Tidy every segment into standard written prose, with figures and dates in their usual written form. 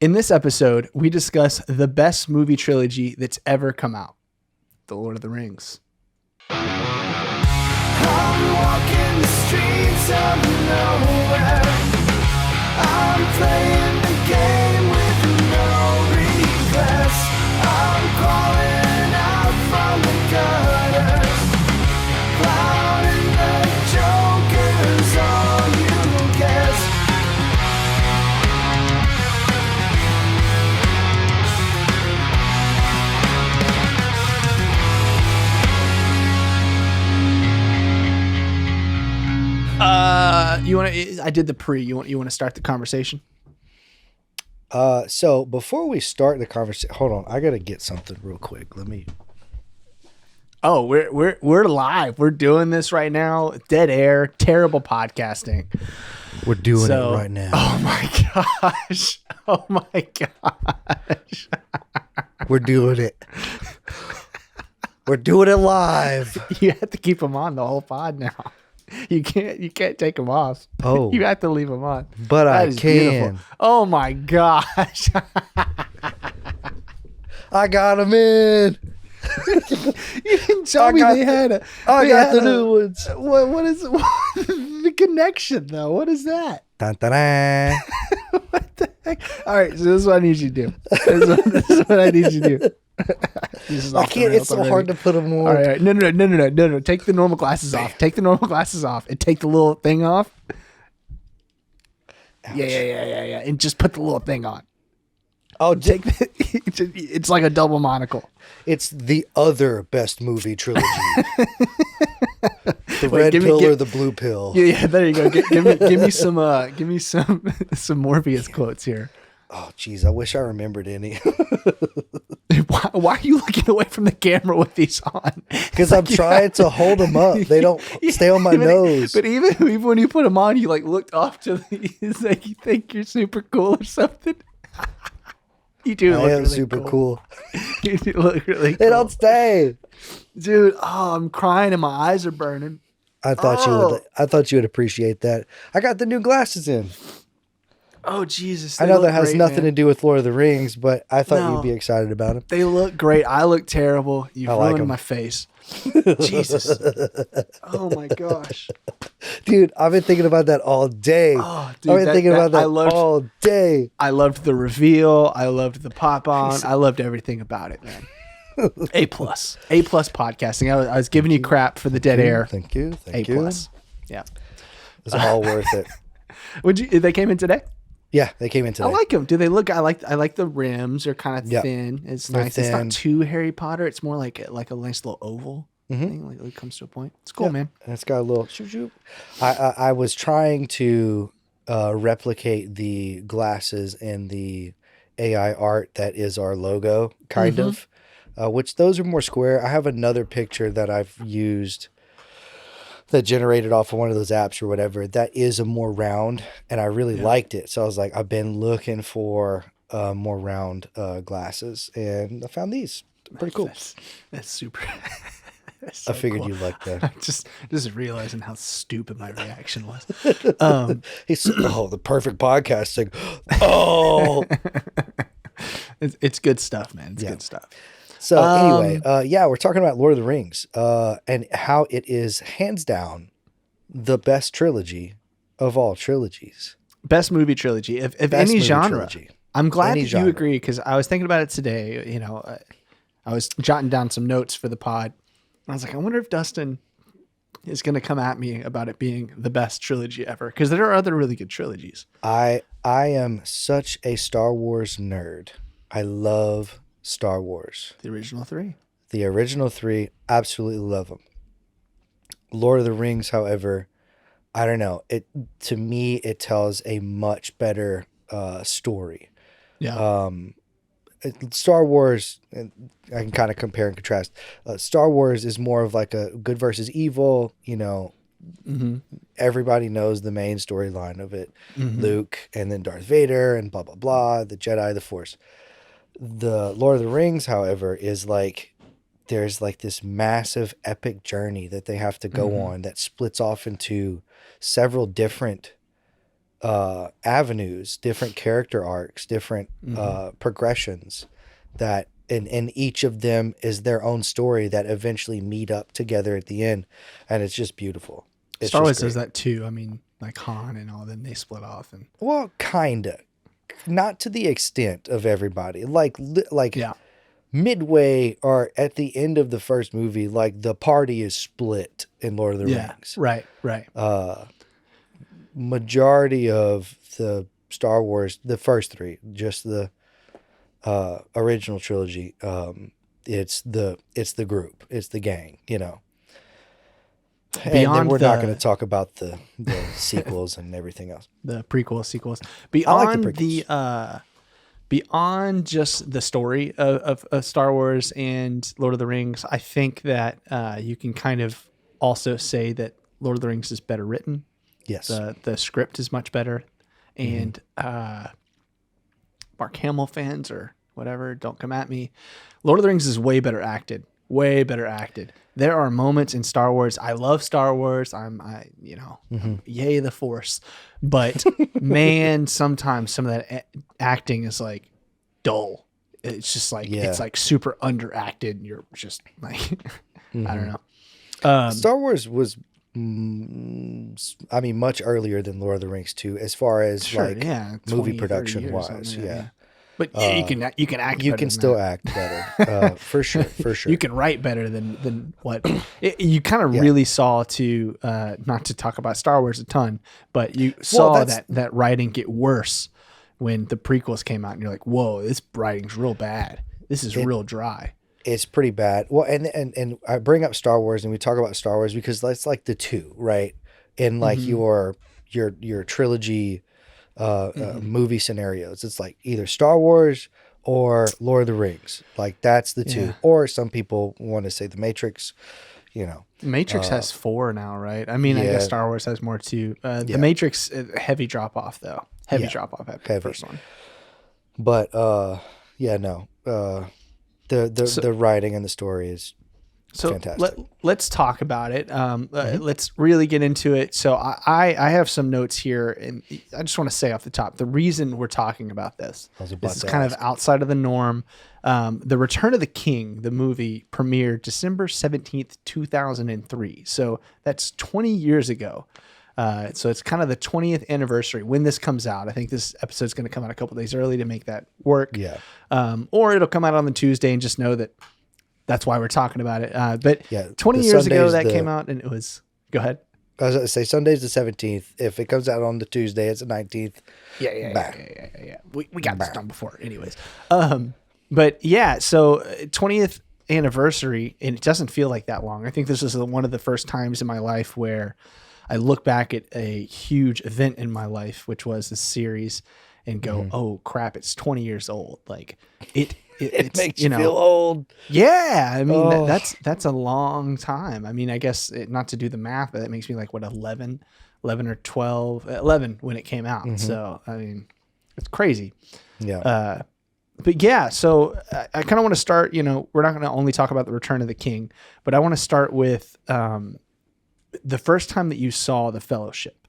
In this episode, we discuss the best movie trilogy that's ever come out, The Lord of the Rings. I'm walking the streets of nowhere. I'm playing the game with no regrets. I'm crawling out from the gutters. Clown and the Joker's all you guess. You want to? I did the pre. You want to start the conversation? So before we start the conversation, hold on. I gotta get something real quick. Let me. Oh, we're live. We're doing this right now. Dead air. Terrible podcasting. We're doing it right now. Oh my gosh. Oh my gosh. We're doing it. We're doing it live. You have to keep them on the whole pod now. You can't take them off. Oh. You have to leave them on. But That I is can. beautiful. Oh my gosh. I got them in. You didn't tell me they had a. I they got had the a- new ones. What is the connection though? What is that? Dun, dun, dun. What the heck? All right, so this is what I need you to do. This is what I need you to do. This is I off the can't. rails It's so already. hard to put them on. All right, no. Take the normal glasses off. Take the normal glasses off and take the little thing off. Ouch. Yeah. And just put the little thing on. Oh, Take the, it's like a double monocle. it's the other best movie trilogy. The Wait, red give me- pill give- or the blue pill. Yeah, there you go. Give me some Morpheus quotes here. Oh, geez. I wish I remembered any. Why are you looking away from the camera with these on? Because I'm trying to hold them up. They don't stay on my nose. But even when you put them on, you like looked off to the. It's like you think you're super cool or something. You do. I look am really super cool. You do look really cool. They don't stay. Dude. Oh, I'm crying and my eyes are burning. I thought you would. I thought you would appreciate that. I got the new glasses in. Oh Jesus! I know that has nothing to do with Lord of the Rings, but I thought No. you'd be excited about them. They look great. I look terrible. You've I like ruined 'em. my face. Jesus. Oh my gosh. Dude, I've been thinking about that all day. Oh, dude, I've been thinking about I that loved, all day. I loved the reveal. I loved the pop on. I loved everything about it, man. A plus podcasting. I was giving you crap for the dead air. Thank you. A Thank you. plus. Yeah. It's all worth it. They came in today? Yeah, they came in today. I like them. Do they look? I like the rims. They're kind of Yeah. thin. It's They're nice. It's thin. not too Harry Potter. It's more like a nice little oval thing. Like it comes to a point. It's cool, Yeah. man. And it's got a little shoop shoop. I was trying to replicate the glasses and the AI art that is our logo, kind of. Which those are more square. I have another picture that I've used that generated off of one of those apps or whatever. That is a more round, and I really liked it. So I was like, I've been looking for more round glasses, and I found these. Pretty cool. That's super. That's I so figured cool. you'd like that. I'm just realizing how stupid my reaction was. He's the perfect podcasting. Oh, It's good stuff, man. It's good stuff. so anyway, we're talking about Lord of the Rings, and how it is hands down the best trilogy of all trilogies. Best movie trilogy of Best any movie genre. trilogy. I'm glad Any that genre. you agree because I was thinking about it today. You know, I was jotting down some notes for the pod. I was like, I wonder if Dustin is going to come at me about it being the best trilogy ever because there are other really good trilogies. I am such a Star Wars nerd. I love Star Wars. The original three. The original three, absolutely love them. Lord of the Rings, however, I don't know. To me, it tells a much better story. Yeah. Star Wars, I can kind of compare and contrast. Star Wars is more of like a good versus evil. You know, everybody knows the main storyline of it: Luke, and then Darth Vader, and blah blah blah. The Jedi, the Force. The Lord of the Rings, however, is like there's like this massive epic journey that they have to go on that splits off into several different avenues, different character arcs, different progressions that and each of them is their own story that eventually meet up together at the end, and it's just beautiful. It's Star just Wars great. does that too. I mean, like Han and all them, they split off and Well, kinda, not to the extent of everybody. yeah, Midway or at the end of the first movie, like the party is split in Lord of the yeah, Rings. right. Majority of the Star Wars, the first three, just the original trilogy, it's the group, it's the gang, and then Beyond we're not the- going to talk about the sequels and everything else. The prequel, sequels. I like Beyond the beyond just the story of Star Wars and Lord of the Rings, I think that you can kind of also say that Lord of the Rings is better written. Yes. The script is much better, and Mark Hamill fans or whatever, don't come at me. Lord of the Rings is way better acted. Way better acted. There are moments in Star Wars. I love Star Wars. Yay the Force. But man, sometimes some of that acting is like dull. It's just like it's like super underacted. And you're just like I don't know. Star Wars was, much earlier than Lord of the Rings too, as far as Sure, like yeah, 20, movie 30 production years, wise. something, Yeah. But you can act. You better can than still that. act better, for sure. You can write better than what you kind of really saw to not to talk about Star Wars a ton, but you saw that writing get worse when the prequels came out, and you're like, whoa, this writing's real bad. This is real dry. It's pretty bad. Well, and I bring up Star Wars and we talk about Star Wars because that's like the two, right? In like your trilogy movie scenarios. It's like either Star Wars or Lord of the Rings. Like that's the two. Yeah. Or some people want to say the Matrix, Matrix has 4 now, right? I mean, I yeah. guess Star Wars has more too. The Matrix, heavy drop off though. Heavy drop off after the first one. But the writing and the story is fantastic. Let's talk about it. Let's really get into it. So I have some notes here, and I just want to say off the top, the reason we're talking about this is kind of outside of the norm. The Return of the King, the movie, premiered December 17th, 2003. So that's 20 years ago. So it's kind of the 20th anniversary when this comes out. I think this episode is going to come out a couple days early to make that work. Yeah. Or it'll come out on the Tuesday, and just know that that's why we're talking about it. But 20 the years ago Sunday's that came out, and it was, go ahead. I was going to say Sunday's the 17th. If it comes out on the Tuesday, it's the 19th. Yeah. We got this done before anyways. But yeah, so 20th anniversary, and it doesn't feel like that long. I think this is one of the first times in my life where I look back at a huge event in my life, which was this series, and go, oh crap, it's 20 years old. Like it makes you feel old. Yeah. I mean, that's a long time. I mean, I guess not to do the math, but that makes me like, what, 11 or 12, 11 when it came out. So, I mean, it's crazy. Yeah. But yeah, so I kind of want to start, we're not going to only talk about the Return of the King, but I want to start with, the first time that you saw The Fellowship.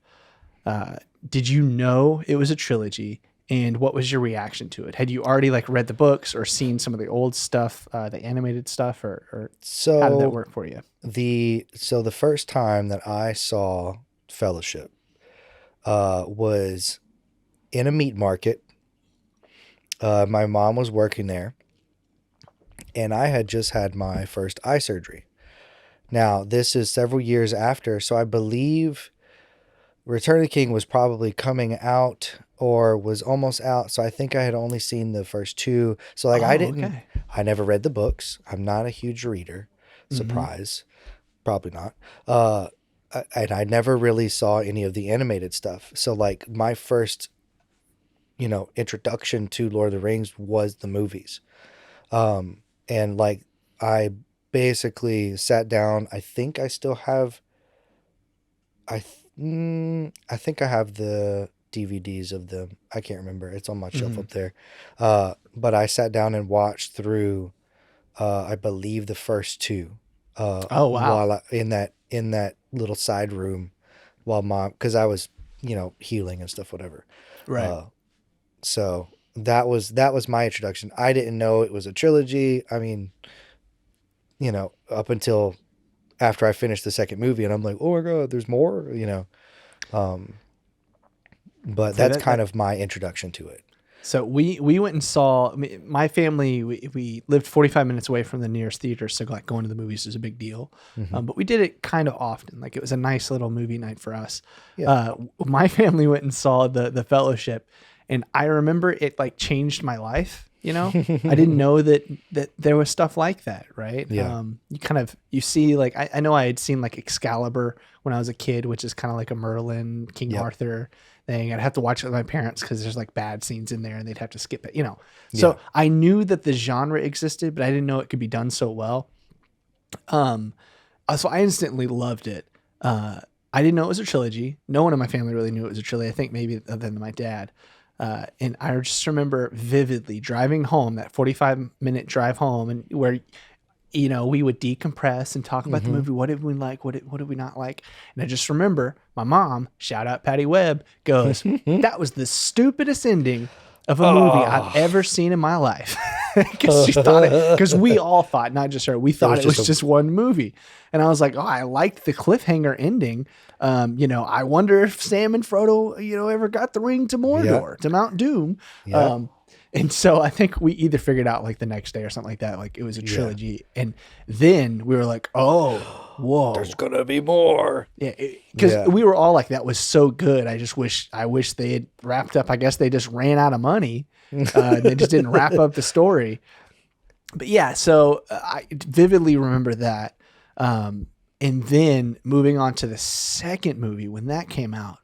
Did you know it was a trilogy, and what was your reaction to it? Had you already like read the books or seen some of the old stuff, the animated stuff, or how did that work for you? The first time that I saw Fellowship was in a meat market. My mom was working there, and I had just had my first eye surgery. Now, this is several years after, so I believe Return of the King was probably coming out or was almost out. So I think I had only seen the first two. So like I never read the books. I'm not a huge reader. Surprise. Probably not. And I never really saw any of the animated stuff. So like my first, introduction to Lord of the Rings was the movies. And like I basically sat down. I think I still have, I think I have the DVDs of them. I can't remember. It's on my shelf up there. But I sat down and watched through, I believe the first two. Oh wow! While in that little side room, while cause I was healing and stuff, whatever. Right. So that was my introduction. I didn't know it was a trilogy. I mean, up until after I finished the second movie, and I'm like, oh my God, there's more, but that's kind of my introduction to it. So we went and saw, my family, we lived 45 minutes away from the nearest theater. So like going to the movies is a big deal. But we did it kind of often. Like it was a nice little movie night for us. Yeah. My family went and saw the Fellowship, and I remember it like changed my life. I didn't know that there was stuff like that. Right. Yeah. You see, like, I know I had seen like Excalibur when I was a kid, which is kind of like a Merlin, King Arthur thing. I'd have to watch it with my parents because there's like bad scenes in there and they'd have to skip it, So I knew that the genre existed, but I didn't know it could be done so well. So I instantly loved it. I didn't know it was a trilogy. No one in my family really knew it was a trilogy. I think maybe other than my dad. And I just remember vividly driving home, that 45-minute drive home, and where, we would decompress and talk about the movie. What did we like? What did we not like? And I just remember my mom, shout out Patty Webb, goes, that was the stupidest ending of a movie I've ever seen in my life. Because we all thought, not just her, we thought it was just one movie. And I was like, I liked the cliffhanger ending. I wonder if Sam and Frodo, ever got the ring to Mordor, to Mount Doom. Yep. And so I think we either figured out like the next day or something like that, like it was a trilogy. And then we were like, oh, whoa, there's going to be more. Yeah. Because we were all like, that was so good. I wish they had wrapped up. I guess they just ran out of money. They just didn't wrap up the story. But yeah, so I vividly remember that. And then moving on to the second movie, when that came out,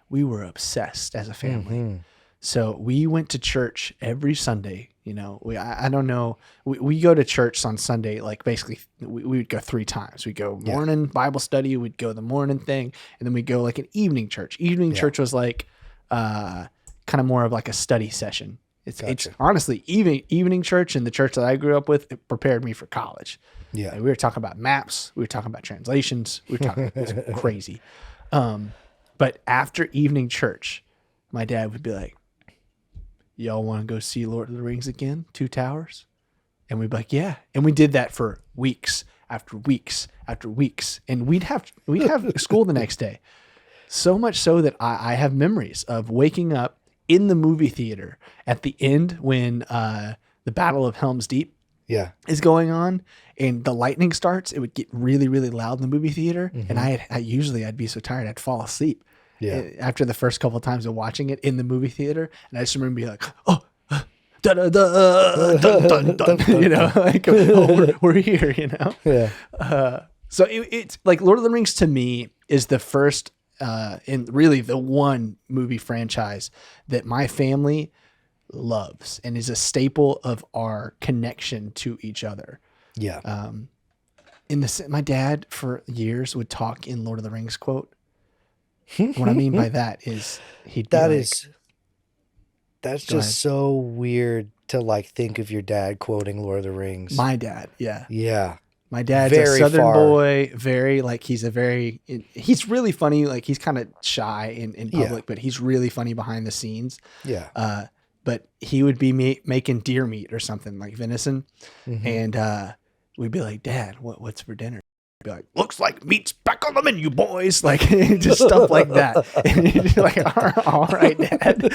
we were obsessed as a family. So we went to church every Sunday. I don't know. We go to church on Sunday, like basically we would go 3 times. We'd go morning Bible study. We'd go the morning thing. And then we'd go like an evening church. Evening church was like kind of more of like a study session. It's honestly, evening church in the church that I grew up with, it prepared me for college. Yeah. We were talking about maps. We were talking about translations. We were talking, it was crazy. But after evening church, my dad would be like, y'all want to go see Lord of the Rings again? 2 Towers? And we'd be like, yeah. And we did that for weeks after weeks after weeks. And we'd have school the next day. So much so that I have memories of waking up in the movie theater at the end when the Battle of Helm's Deep is going on and the lightning starts. It would get really, really loud in the movie theater. And I'd be so tired I'd fall asleep. Yeah. After the first couple of times of watching it in the movie theater, and I just remember being like, "Oh, da da da, dun dun dun," like we're here, Yeah. So it's like Lord of the Rings to me is the first, and really the one movie franchise that my family loves and is a staple of our connection to each other. Yeah. My dad for years would talk in Lord of the Rings quote. What I mean by that is that's just so weird to like think of your dad quoting Lord of the Rings. My dad, yeah. Yeah. My dad's very a Southern boy, he's really funny. Like he's kind of shy in public, but he's really funny behind the scenes. Yeah. But he would be making deer meat or something like venison. And we'd be like, Dad, what's for dinner? Be like, looks like meat's back on the menu, boys. Like just stuff like that. And you're like, all right, Dad.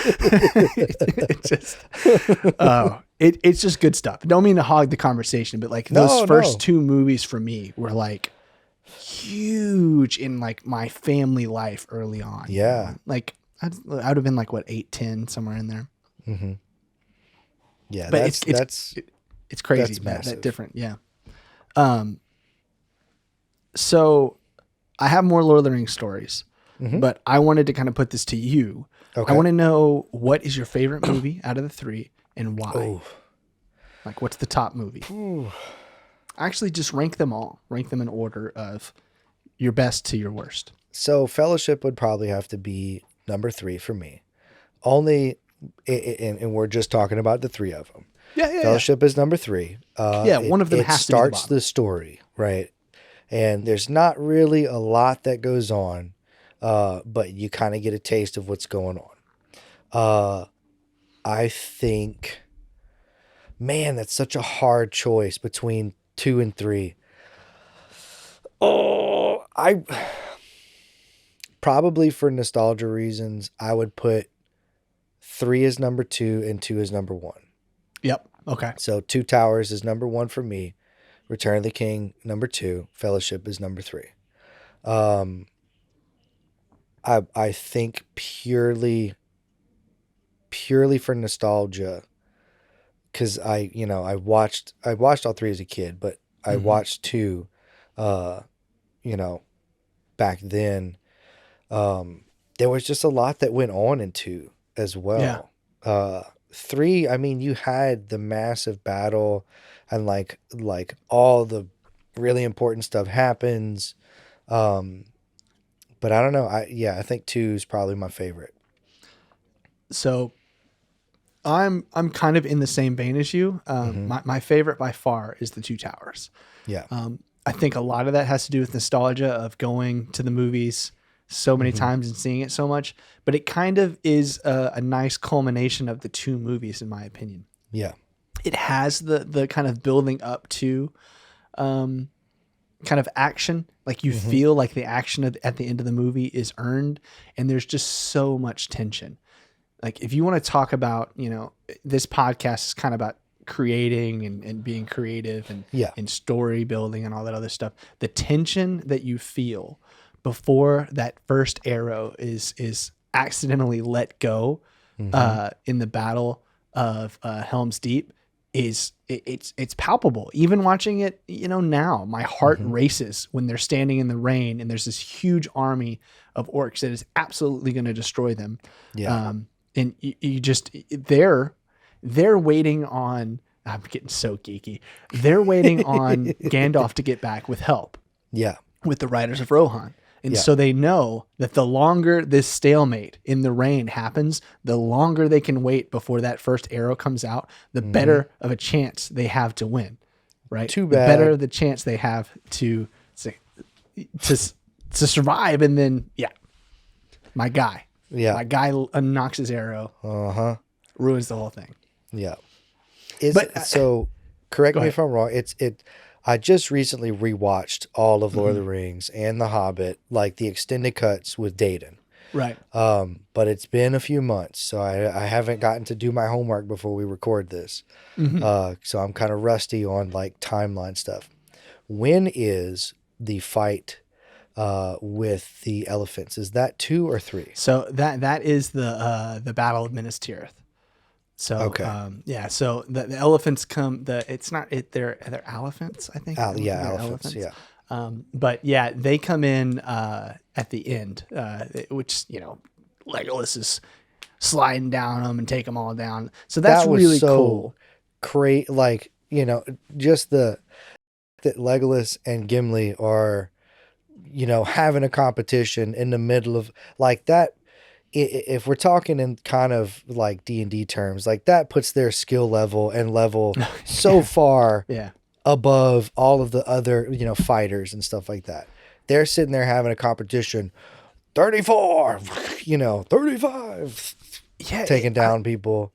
It's just good stuff. Don't mean to hog the conversation, but like those first 2 movies for me were like huge in like my family life early on. Yeah. Like I would have been like 8, 10, somewhere in there. Yeah. But it's crazy. That's that different. Yeah. So I have more Lord of the Rings stories, but I wanted to kind of put this to you. Okay. I want to know, what is your favorite movie out of the 3 and why? Oh. Like, what's the top movie? Ooh. Actually, just rank them all. Rank them in order of your best to your worst. So Fellowship would probably have to be number 3 for me. Only, and we're just talking about the 3 of them. Yeah. Fellowship is number 3. One of them has to be the bottom. It starts the story, right? And there's not really a lot that goes on. but you kind of get a taste of what's going on. I think, man, that's such a hard choice between 2 and 3. Oh, I probably for nostalgia reasons, I would put 3 as number 2 and 2 as number 1. Yep. Okay. So Two Towers is number 1 for me. Return of the King, number 2. Fellowship is number 3. I think purely for nostalgia, because I watched all 3 as a kid, but I watched 2, back then. There was just a lot that went on in 2 as well. 3, I mean, you had the massive battle and like all the really important stuff happens. But I don't know. I think 2 is probably my favorite. So I'm kind of in the same vein as you. My favorite by far is the Two Towers. Yeah. I think a lot of that has to do with nostalgia of going to the movies so many times and seeing it so much, but it kind of is a nice culmination of the 2 movies, in my opinion. Yeah. It has the kind of building up to kind of action. Like you feel like the action at the end of the movie is earned, and there's just so much tension. Like if you want to talk about, this podcast is kind of about creating and being creative and story building and all that other stuff. The tension that you feel before that first arrow is accidentally let go in the Battle of Helm's Deep it's palpable. Even watching it, now my heart races when they're standing in the rain and there's this huge army of orcs that is absolutely going to destroy them. Yeah. And you just, they're waiting on, I'm getting so geeky. They're waiting on Gandalf to get back with help. Yeah. With the Riders of Rohan. And so they know that the longer this stalemate in the rain happens, the longer they can wait before that first arrow comes out, the better of a chance they have to win, right? Too The bad. better the chance they have to survive. And then, my guy knocks his arrow, ruins the whole thing. Yeah. Correct me if I'm wrong. I just recently rewatched all of Lord of the Rings and The Hobbit, like the extended cuts with Deaton. Right. But it's been a few months, so I haven't gotten to do my homework before we record this. So I'm kind of rusty on like timeline stuff. When is the fight with the elephants? Is that 2 or 3? So that is the Battle of Minas Tirith. So okay. So the elephants come. They're elephants, I think. Elephants. Yeah. But they come in at the end, which Legolas is sliding down them and take them all down. So that's really cool. Great, just that Legolas and Gimli are, having a competition in the middle of like that. If we're talking in kind of like D&D terms, like that puts their skill level so far above all of the other, fighters and stuff like that. They're sitting there having a competition, 34, 35, taking down people.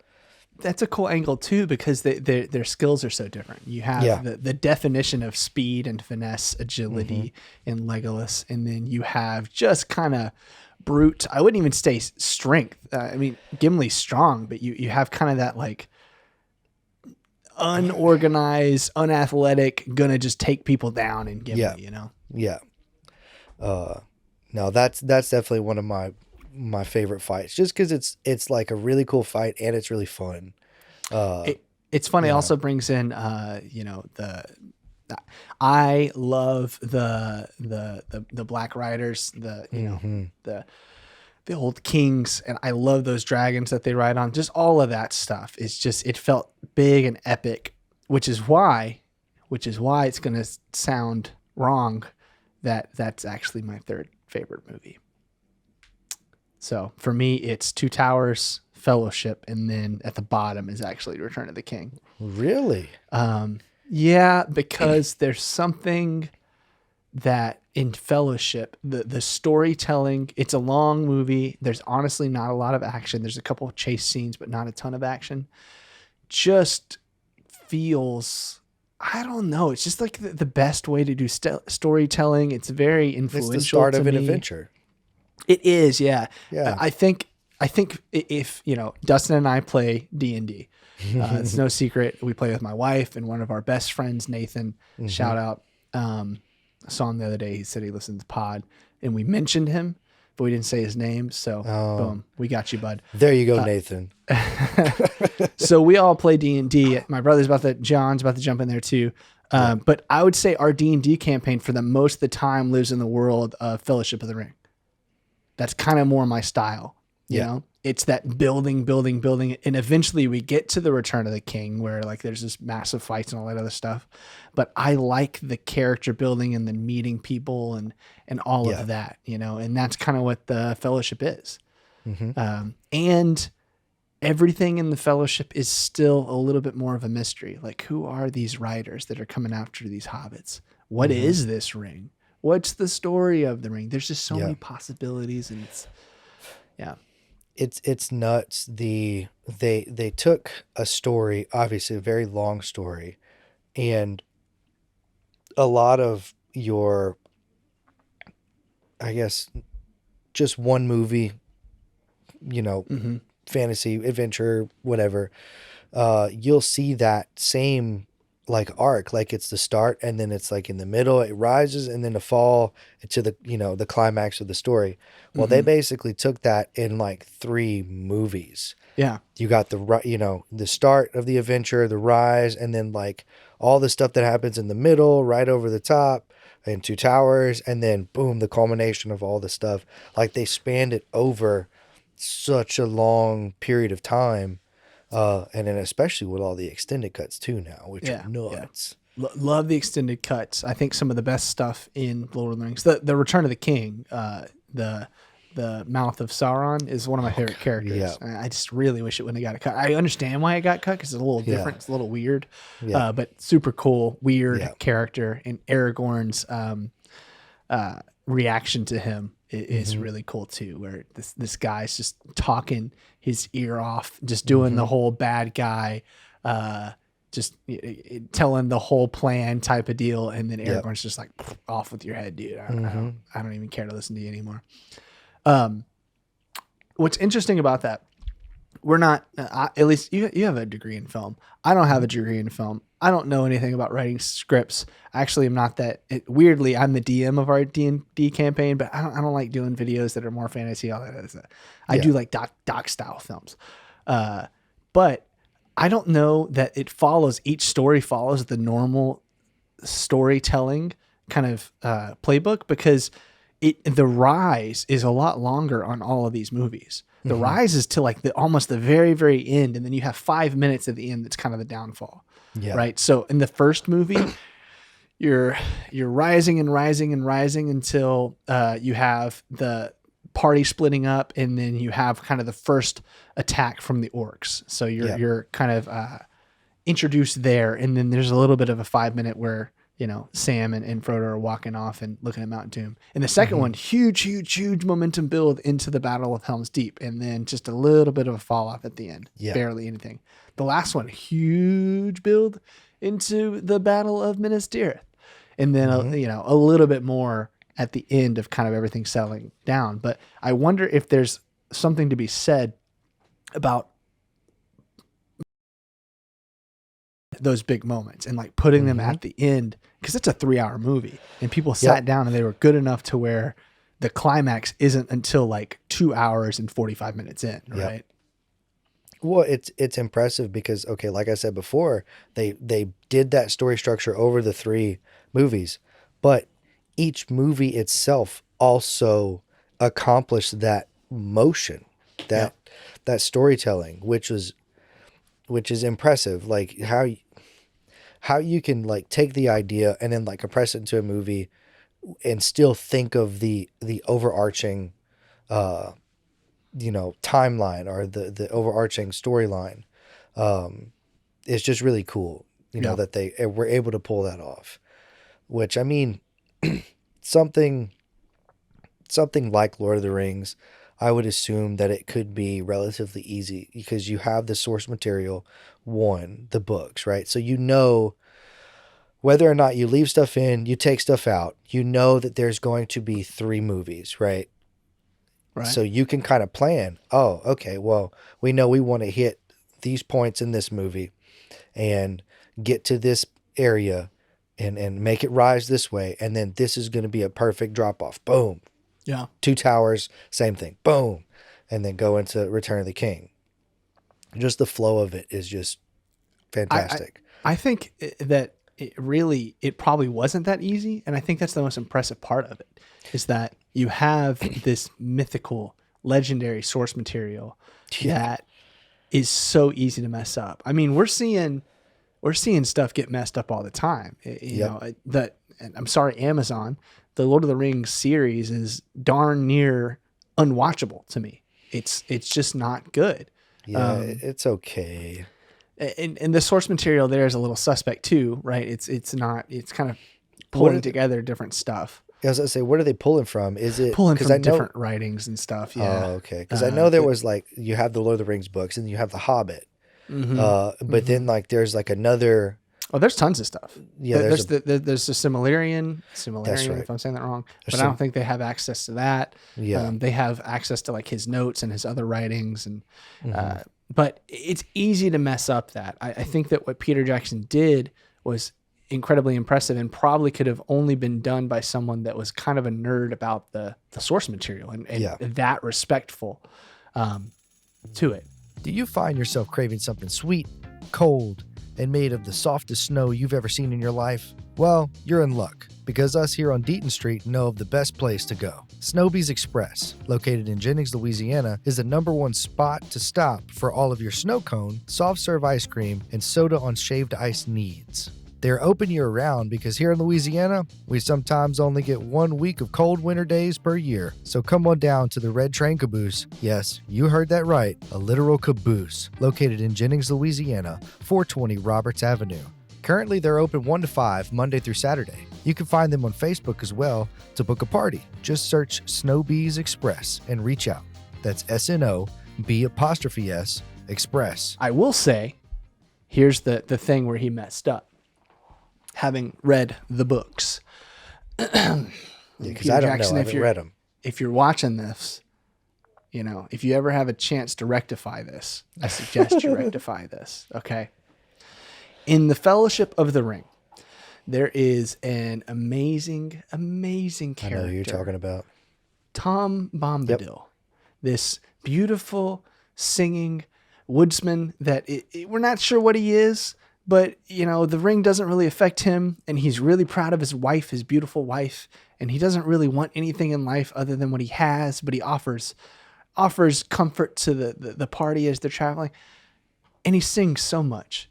That's a cool angle too, because their skills are so different. You have the definition of speed and finesse, agility in Legolas, and then you have just kind of brute. I wouldn't even say strength. Gimli's strong, but you have kind of that like unorganized, unathletic, gonna just take people down in Gimli. Yeah. No, that's definitely one of my favorite fights, just because it's like a really cool fight and it's really fun. It's funny. It also brings in I love the Black Riders, the old kings, and I love those dragons that they ride on. Just all of that stuff. It felt big and epic, which is why it's gonna sound wrong that that's actually my third favorite movie. So for me, it's Two Towers, Fellowship, and then at the bottom is actually Return of the King. Really? Yeah, because there's something that in Fellowship, the storytelling, it's a long movie. There's honestly not a lot of action. There's a couple of chase scenes, but not a ton of action. Just feels, I don't know. It's just like the best way to do storytelling. It's very influential. It's the start to of an me. adventure. It is, yeah. Yeah. I think if Dustin and I play D&D, it's no secret. We play with my wife and one of our best friends, Nathan. Shout out. I saw him the other day. He said he listened to the pod, and we mentioned him, but we didn't say his name. So boom, we got you, bud. There you go, Nathan. So we all play D&D. My brother's John's about to jump in there too. But I would say our D&D campaign for the most of the time lives in the world of Fellowship of the Ring. That's kind of more my style. You know, it's that building, and eventually we get to the Return of the King where like there's this massive fights and all that other stuff. But I like the character building and then meeting people and all of that, and that's kind of what the Fellowship is. And everything in the Fellowship is still a little bit more of a mystery. Like, who are these riders that are coming after these hobbits? What is this ring? What's the story of the ring? There's just so many possibilities, and it's nuts. They took a story, obviously a very long story, and a lot of your, I guess, just one movie, fantasy, adventure, whatever. You'll see that same like arc, like it's the start and then it's like in the middle, it rises and then the fall to the, the climax of the story. Well, they basically took that in like 3 movies. Yeah. You got the start of the adventure, the rise, and then like all the stuff that happens in the middle, right over the top, and 2 towers, and then boom, the culmination of all the stuff. Like they spanned it over such a long period of time. And then especially with all the extended cuts too now, which are nuts. Yeah. Love the extended cuts. I think some of the best stuff in Lord of the Rings, the Return of the King, the Mouth of Sauron is one of my favorite characters. Yeah. I just really wish it wouldn't have got a cut. I understand why it got cut because it's a little different. It's a little weird, but super cool, weird character. And Aragorn's reaction to him is really cool too, where this guy's just talking his ear off, just doing the whole bad guy, just telling the whole plan type of deal, and then Aragorn's just like, off with your head, dude. I don't even care to listen to you anymore. What's interesting about that, we're not, at least you have a degree in film. I don't have a degree in film. I don't know anything about writing scripts. Actually, I'm not that. Weirdly, I'm the DM of our D&D campaign, but I don't like doing videos that are more fantasy. All that other stuff. I do like doc style films, but I don't know that it follows. Each story follows the normal storytelling kind of playbook, because the rise is a lot longer on all of these movies. The rise is to like almost the very, very end, and then you have 5 minutes at the end that's kind of the downfall. Yeah. Right. So in the first movie, you're rising and rising and rising until you have the party splitting up, and then you have kind of the first attack from the orcs. So you're kind of introduced there, and then there's a little bit of a 5 minute where Sam and Frodo are walking off and looking at Mount Doom. In the second one, huge momentum build into the Battle of Helm's Deep, and then just a little bit of a fall off at the end. Yeah. Barely anything. The last one, huge build into the Battle of Minas Tirith, and then a little bit more at the end of kind of everything settling down. But I wonder if there's something to be said about those big moments and like putting them at the end, because it's a 3-hour movie and people sat down and they were good enough to where the climax isn't until like 2 hours and 45 minutes in. Right. Well, it's impressive because, okay, like I said before, they did that story structure over the 3 movies, but each movie itself also accomplished that motion, that storytelling, which is impressive. Like how you can like take the idea and then like compress it into a movie and still think of the overarching timeline or the overarching storyline. It's just really cool, that they were able to pull that off, which, I mean, something like Lord of the Rings, I would assume that it could be relatively easy because you have the source material, the books, right? So you know whether or not you leave stuff in, you take stuff out, you know that there's going to be 3 movies, right? Right. So you can kind of plan, oh, okay, well, we know we want to hit these points in this movie and get to this area and make it rise this way. And then this is going to be a perfect drop off. Boom. Yeah. 2 towers, same thing. Boom. And then go into Return of the King. Just the flow of it is just fantastic. I think that it probably wasn't that easy. And I think that's the most impressive part of it is that you have this mythical, legendary source material that is so easy to mess up. I mean, we're seeing stuff get messed up all the time. You know, and I'm sorry, Amazon, the Lord of the Rings series is darn near unwatchable to me. It's just not good. Yeah, it's okay. And the source material there is a little suspect too, right? It's kind of pulling together different stuff. I was going to say, what are they pulling from? Is it pulling from different writings and stuff? Yeah. Oh, okay. Because I know there was like, you have the Lord of the Rings books and you have the Hobbit. But then like there's like another. Oh, there's tons of stuff. Yeah, there's the Silmarillion, That's right. if I'm saying that wrong. But I don't think they have access to that. Yeah. They have access to like his notes and his other writings. And but it's easy to mess up that. I think that what Peter Jackson did was incredibly impressive and probably could have only been done by someone that was kind of a nerd about the source material and that respectful to it. Do you find yourself craving something sweet, cold, and made of the softest snow you've ever seen in your life? Well, you're in luck, because us here on Deaton Street know of the best place to go. Snowbees Express, located in Jennings, Louisiana, is the #1 spot to stop for all of your snow cone, soft serve ice cream, and soda on shaved ice needs. They're open year-round because here in Louisiana, we sometimes only get 1 week of cold winter days per year. So come on down to the Red Train Caboose. Yes, you heard that right, a literal caboose, located in Jennings, Louisiana, 420 Roberts Avenue. Currently, they're open 1 to 5, Monday through Saturday. You can find them on Facebook as well to book a party. Just search Snowbees Express and reach out. That's SNOB' Express. I will say, here's the thing where he messed up. Having read the books. Because I don't know. I haven't read them. If you're watching this, you know, if you ever have a chance to rectify this, I suggest you rectify this, okay? In the Fellowship of the Ring, there is an amazing character. I know who you're talking about. Tom Bombadil. This beautiful singing woodsman that we're not sure what he is. But, you know, the ring doesn't really affect him, and he's really proud of his wife, his beautiful wife, and he doesn't really want anything in life other than what he has, but he offers comfort to the party as they're traveling, and he sings so much.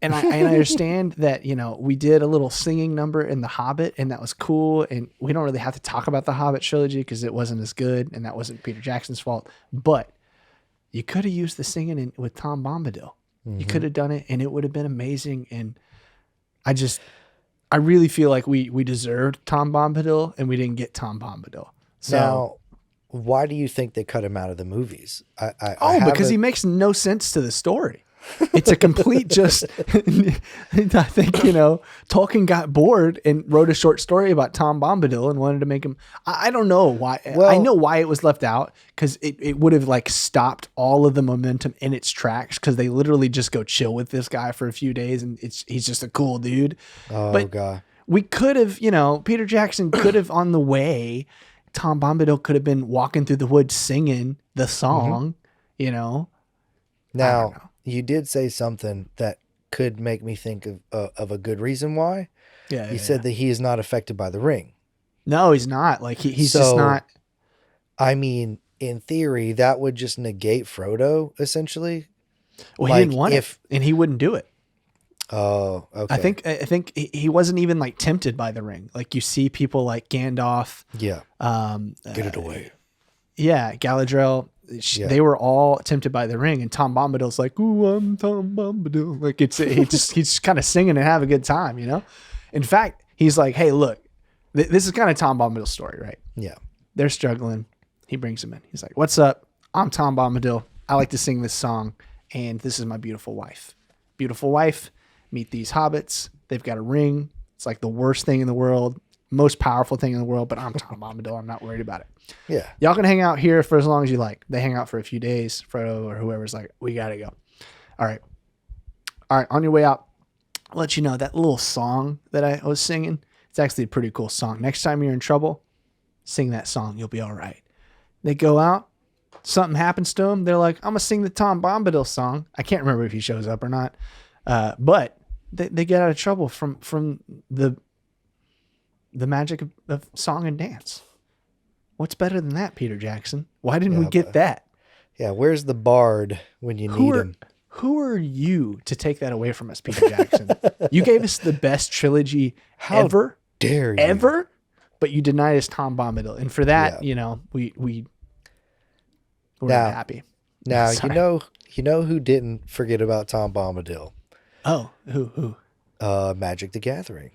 And I understand that, you know, we did a little singing number in The Hobbit, and that was cool, and we don't really have to talk about the Hobbit trilogy because it wasn't as good, and that wasn't Peter Jackson's fault, but you could have used the singing with Tom Bombadil. You could have done it and it would have been amazing. And I really feel like we deserved Tom Bombadil and we didn't get Tom Bombadil. So now, why do you think they cut him out of the movies? Because he makes no sense to the story. It's a complete just, I think, you know, Tolkien got bored and wrote a short story about Tom Bombadil and wanted to make him, I don't know why. Well, I know why it was left out because it would have like stopped all of the momentum in its tracks because they literally just go chill with this guy for a few days and he's just a cool dude. Oh, but God. We could have, you know, Peter Jackson could have on the way, Tom Bombadil could have been walking through the woods singing the song, you know. Now, you did say something that could make me think of a good reason why. Yeah. You said that he is not affected by the ring. No, he's not. Like he's just not. I mean, in theory, that would just negate Frodo, essentially. Well, he didn't want it, and he wouldn't do it. Oh, okay. I think he wasn't even like tempted by the ring. Like you see people like Gandalf. Yeah. Get it away. Yeah, Galadriel. They were all tempted by the ring, and Tom Bombadil's like, "Ooh, I'm Tom Bombadil." Like he's just kind of singing and having a good time, you know. In fact, he's like, "Hey, look, This is kind of Tom Bombadil's story, right? Yeah. They're struggling. He brings him in. He's like, "What's up? I'm Tom Bombadil. I like to sing this song, and this is my beautiful wife. Beautiful wife. Meet these hobbits. They've got a ring. It's like the worst thing in the world, most powerful thing in the world, but I'm Tom Bombadil. I'm not worried about it. Yeah. Y'all can hang out here for as long as you like." They hang out for a few days. Frodo or whoever's like, "We got to go." All right. On your way out, I'll let you know that little song that I was singing. It's actually a pretty cool song. Next time you're in trouble, sing that song. You'll be all right. They go out. Something happens to them. They're like, "I'm going to sing the Tom Bombadil song." I can't remember if he shows up or not. But they get out of trouble from the magic of song and dance. What's better than that, Peter Jackson? Why didn't we get that? Yeah. Where's the bard when you need him? Who are you to take that away from us, Peter Jackson? You gave us the best trilogy ever. Dare you? Ever? But you denied us Tom Bombadil. And for that, we're not happy. Now, Sorry. you know who didn't forget about Tom Bombadil? Oh, who? Magic the Gathering.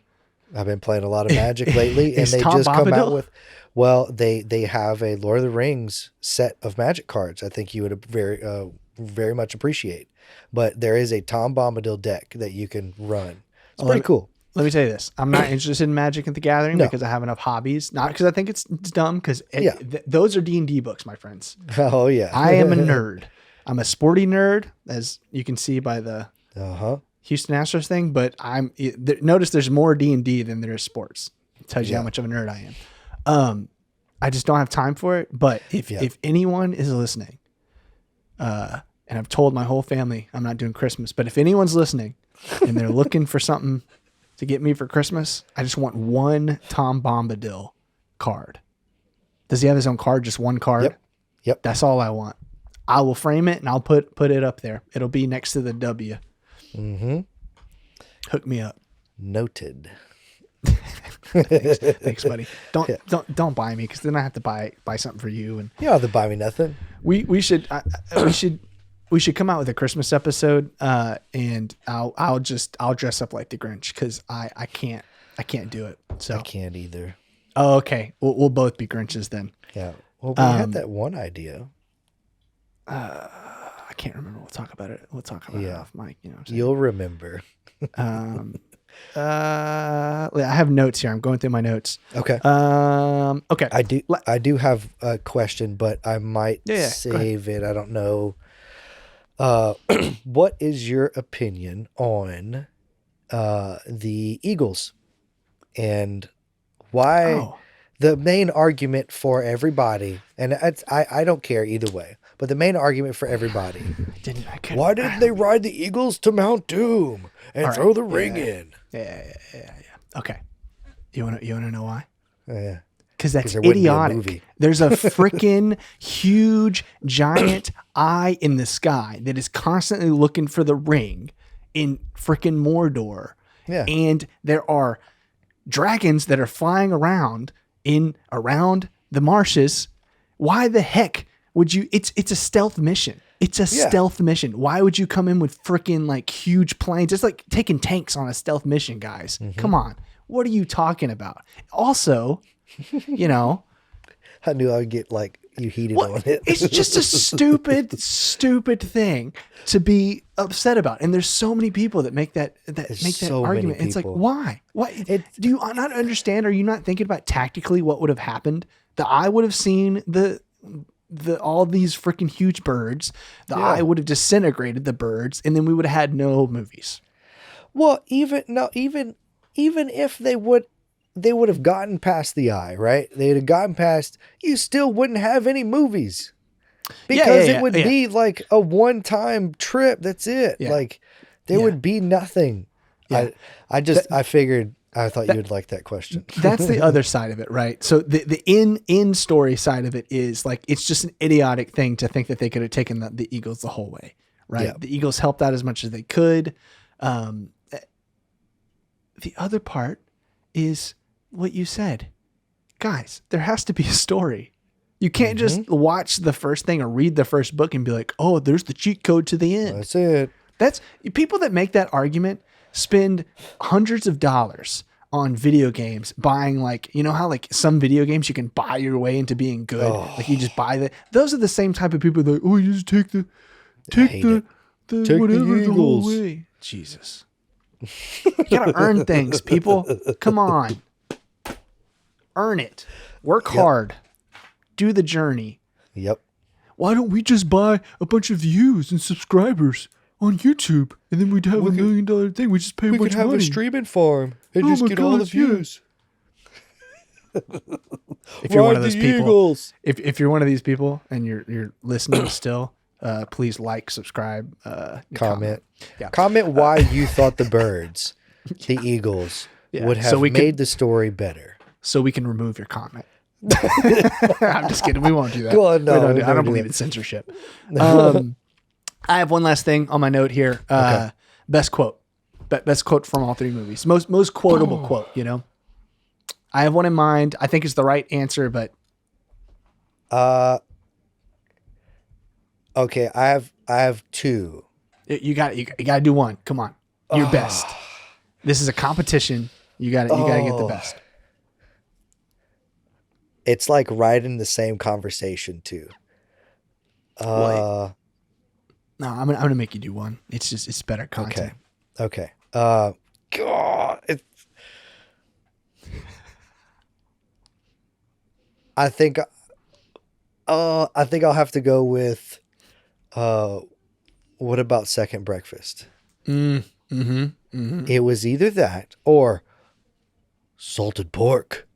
I've been playing a lot of Magic lately, and Is they Tom just come out Bombadil? with, well, they have a Lord of the Rings set of Magic cards. I think you would very much appreciate. But there is a Tom Bombadil deck that you can run. It's pretty cool. Let me tell you this. I'm not interested in Magic at the Gathering No. because I have enough hobbies. Not because I think it's dumb, because Yeah. those are D&D books, my friends. Oh yeah, I am a nerd. I'm a sporty nerd, as you can see by the Houston Astros thing. But notice there's more D&D than there is sports. It tells you how much of a nerd I am. I just don't have time for it. But if anyone is listening, and I've told my whole family I'm not doing Christmas, but if anyone's listening and they're looking for something to get me for Christmas, I just want one Tom Bombadil card. Does he have his own card? Just one card? Yep. That's all I want. I will frame it and I'll put it up there. It'll be next to the W. Mm-hmm. Hook me up. Noted. Thanks, buddy. Don't buy me, because then I have to buy something for you. And You don't have to buy me nothing. we should come out with a Christmas episode, and I'll dress up like the Grinch, because I can't do it. So I can't either. Oh, okay. We'll both be Grinches then. Yeah. Well, we had that one idea. I can't remember. We'll talk about it. We'll talk about it off mic. You know what I'm saying? You'll remember. I have notes here. I'm going through my notes. Okay. Okay. I do have a question, but I might save it. I don't know. What is your opinion on the Eagles, and why the main argument for everybody, and I don't care either way, but the main argument for everybody, why didn't they ride the Eagles to Mount Doom and throw the ring in? Yeah. Okay. You want to know why? Yeah. Because that's there wouldn't be a idiotic. movie. There's a freaking huge giant eye in the sky that is constantly looking for the ring in freaking Mordor. Yeah. And there are dragons that are flying around the marshes. Why the heck would you? It's a stealth mission. It's a stealth mission. Why would you come in with freaking like huge planes? It's like taking tanks on a stealth mission, guys. Mm-hmm. Come on. What are you talking about? Also, I knew I would get like you heated on it. It's just a stupid thing to be upset about. And there's so many people that make that argument. It's like, why? Why? Do you not understand? Are you not thinking about tactically what would have happened? The eye would have seen all these freaking huge birds. The eye would have disintegrated the birds, and then we would have had no movies. Well, even if they would have gotten past the eye, right? They'd have gotten past, you still wouldn't have any movies. Because it would be like a one-time trip. That's it. Yeah. Like there would be nothing. Yeah. I figured, I thought you would like that question. That's the other side of it, right? So the in story side of it is like, it's just an idiotic thing to think that they could have taken the Eagles the whole way, right? Yeah. The Eagles helped out as much as they could. The other part is what you said. Guys, there has to be a story. You can't just watch the first thing or read the first book and be like, oh, there's the cheat code to the end. That's it. That's people that make that argument spend hundreds of dollars on video games, buying like, you know how like some video games you can buy your way into being good. Like you just buy those are the same type of people that, oh, you just take the whatever the whole way. Jesus. You gotta earn things, people. Come on. Earn it. Work hard. Do the journey. Yep. Why don't we just buy a bunch of views and subscribers on YouTube, and then we'd have $1 million thing? We just pay a bunch of money. We could have a streaming farm and just get all the views. If you're one of those people, if you're one of these people and you're listening still, please like, subscribe, comment. Yeah. Comment why you thought the birds, the eagles, would have made the story better. So we can remove your comment. I'm just kidding. We won't do that. Well, no, I don't believe in censorship. I have one last thing on my note here. Best quote. Best quote from all three movies. Most quotable quote, you know? I have one in mind. I think it's the right answer, but okay, I have two. You got to do one. Come on. Your best. This is a competition. You got to get the best. It's like right in the same conversation too. No, I'm gonna make you do one. It's better content. Okay. God, I think I'll have to go with what about Second Breakfast? It was either that or salted pork.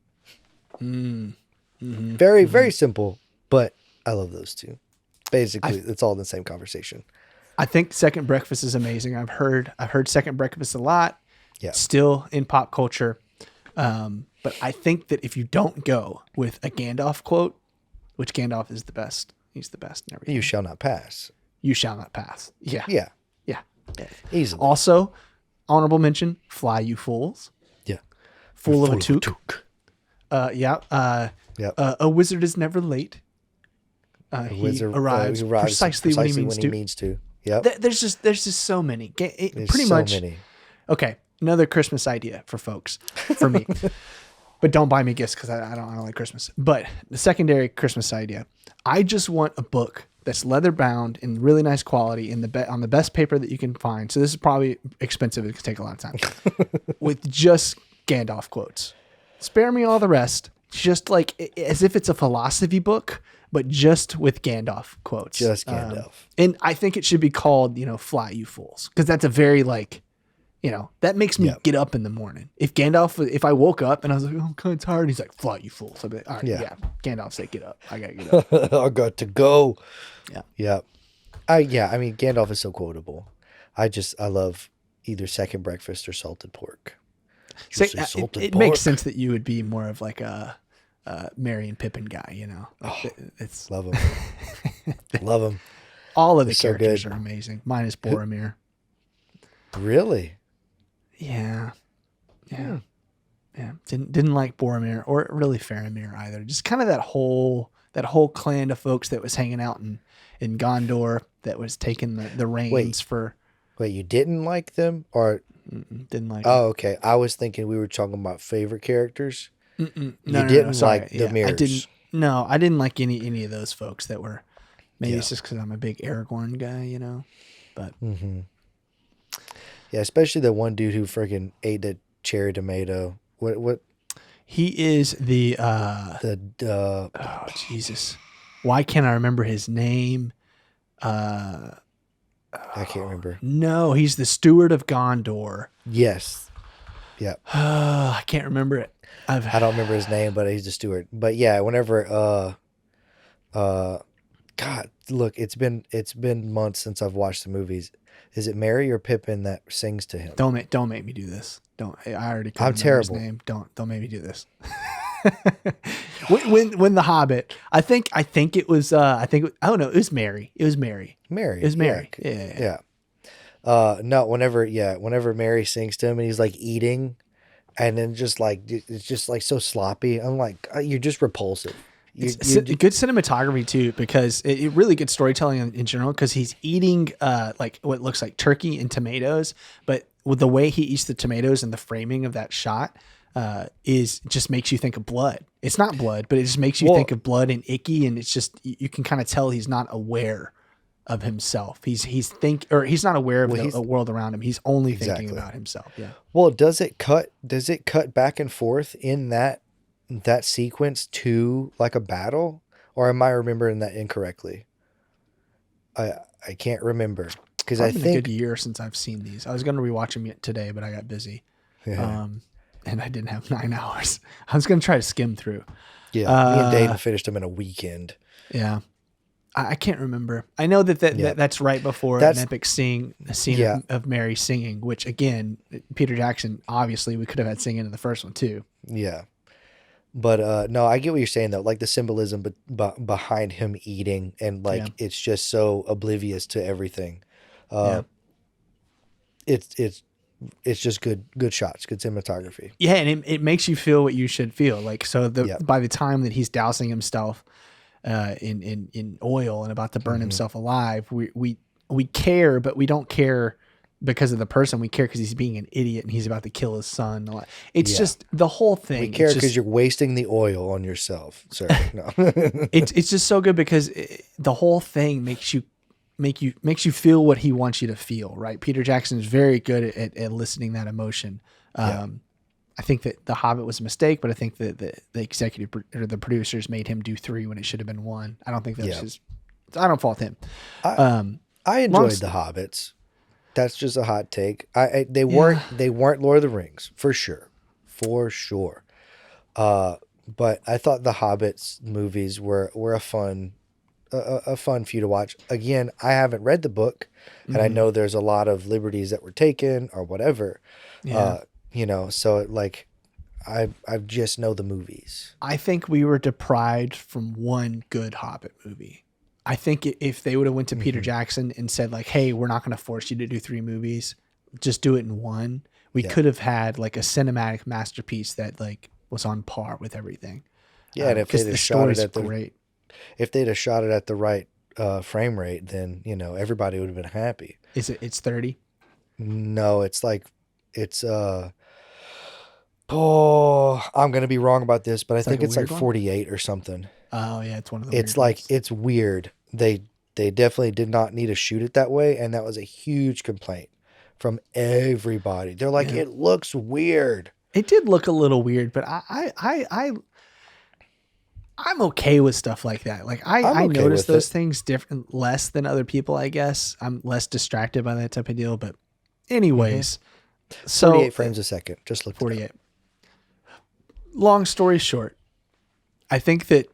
Very, very simple, but I love those two. Basically, it's all in the same conversation. I think Second Breakfast is amazing. I've heard Second Breakfast a lot. Yeah. Still in pop culture. But I think that if you don't go with a Gandalf quote, which Gandalf is the best, he's the best in everything. You shall not pass. You shall not pass. Yeah. Yeah. Easily. Also, honorable mention, Fly You Fools. Yeah. Fool of a Toque. A wizard is never late. He arrives precisely when he means to. Yep. There's just so many. Many. Okay, another Christmas idea for folks, for me. But don't buy me gifts because I don't like Christmas. But the secondary Christmas idea, I just want a book that's leather bound in really nice quality on the best paper that you can find. So this is probably expensive. It could take a lot of time. With just Gandalf quotes. Spare me all the rest. Just like as if it's a philosophy book, but just with Gandalf quotes. Just Gandalf. And I think it should be called, Fly You Fools. Because that's a very that makes me get up in the morning. If I woke up and I was like, oh, I'm kind of tired, he's like, Fly You Fools. I'd be like, all right, yeah. Gandalf said, get up. I got to get up. I got to go. Yeah. Yeah. I mean, Gandalf is so quotable. I love either Second Breakfast or salted pork. It makes sense that you would be more of like a Merry and Pippin guy, It's love him. Love him. All of the characters are amazing. Minus Boramir. Really? Yeah. Didn't like Boramir or really Faramir either. Just kind of that whole clan of folks that was hanging out in Gondor that was taking the reins for. Wait, you didn't like them or? Didn't like. Oh, okay. I was thinking we were talking about favorite characters. No, you didn't like the mirrors. I didn't like any of those folks that were. Maybe it's just because I'm a big Aragorn guy, But. Yeah, especially the one dude who freaking ate the cherry tomato. What? He is the. Oh Jesus! Why can't I remember his name? I can't remember. No, he's the steward of Gondor. Yes. Yeah. I can't remember it. I don't remember his name, but he's the steward. But yeah, whenever God, look, it's been months since I've watched the movies. Is it Merry or Pippin that sings to him? Don't make me do this. I already can't I'm remember terrible. His name. Don't make me do this. when the Hobbit, I think it was it was Mary. It was Mary. Mary. It was Mary. Yeah. No, whenever Mary sings to him and he's like eating, and then it's just like so sloppy. I'm like, you're just repulsive. Good cinematography too, because it really good storytelling in general. Because he's eating like what looks like turkey and tomatoes, but with the way he eats the tomatoes and the framing of that shot, is just makes you think of blood. It's not blood, but it just makes you think of blood and icky, and it's just you can kind of tell he's not aware of himself. He's not aware of the world around him. He's only thinking about himself. Yeah. Well, does it cut back and forth in that sequence to like a battle, or am I remembering that incorrectly? I can't remember because I think a good year since I've seen these. I was going to rewatch them today, but I got busy. Yeah. And I didn't have 9 hours. I was going to try to skim through. Yeah. Me and Dayton finished them in a weekend. Yeah. I can't remember. I know that's right before an epic scene of Mary singing, which again, Peter Jackson, obviously we could have had singing in the first one too. Yeah. But no, I get what you're saying though. Like the symbolism behind him eating and like, it's just so oblivious to everything. It's just good shots, good cinematography. Yeah. And it makes you feel what you should feel. Like, so by the time that he's dousing himself in oil and about to burn himself alive, we care, but we don't care because of the person. We care because he's being an idiot and he's about to kill his son. It's just the whole thing. We care because you're wasting the oil on yourself. Sorry, no. it's just so good because the whole thing makes you feel what he wants you to feel. Right? Peter Jackson is very good at eliciting that emotion. I think that The Hobbit was a mistake, but I think that the executive or the producers made him do 3 when it should have been 1. I don't think that was his. I don't fault him. I enjoyed The Hobbits. That's just a hot take. They weren't Lord of the Rings for sure. But I thought the Hobbits movies were a fun few to watch. Again, I haven't read the book, and I know there's a lot of liberties that were taken or whatever. So like I just know the movies. I think we were deprived from one good Hobbit movie. I think if they would have went to Peter Jackson and said like, hey, we're not going to force you to do 3 movies, just do it in 1. We could have had like a cinematic masterpiece that like was on par with everything. Yeah. And if they'd have shot it at the right frame rate, then, everybody would have been happy. It's 30? No, it's I'm going to be wrong about this, but I think it's like 48 or something. Oh yeah. It's one of the It's like, it's weird. They definitely did not need to shoot it that way. And that was a huge complaint from everybody. They're like, it looks weird. It did look a little weird, but I'm okay with stuff like that. Like I notice those things less than other people, I guess. I'm less distracted by that type of deal, but anyways, so 48 frames a second. Just look 48. Long story short, I think that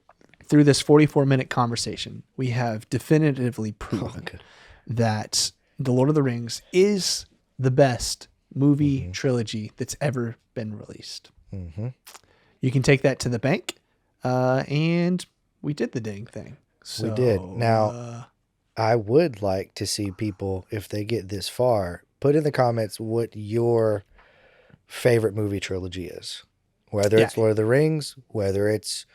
through this 44-minute conversation, we have definitively proven that The Lord of the Rings is the best movie trilogy that's ever been released. You can take that to the bank, and we did the dang thing. So, we did. Now, I would like to see people, if they get this far, put in the comments what your favorite movie trilogy is. Whether it's Lord of the Rings, whether it's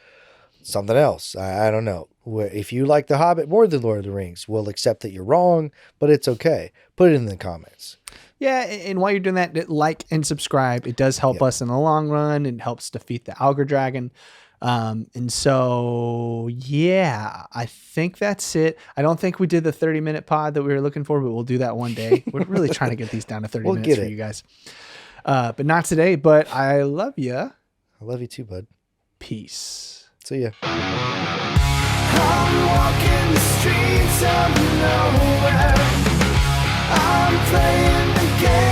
something else. I don't know. If you like The Hobbit more than Lord of the Rings, we'll accept that you're wrong, but it's okay. Put it in the comments. Yeah, and while you're doing that, like and subscribe. It does help us in the long run and helps defeat the Algar Dragon. And so, I think that's it. I don't think we did the 30-minute pod that we were looking for, but we'll do that one day. We're really trying to get these down to 30 minutes for you guys. But not today, but I love you. I love you too, bud. Peace. See ya. I'm walking the streets of nowhere. I'm playing the game.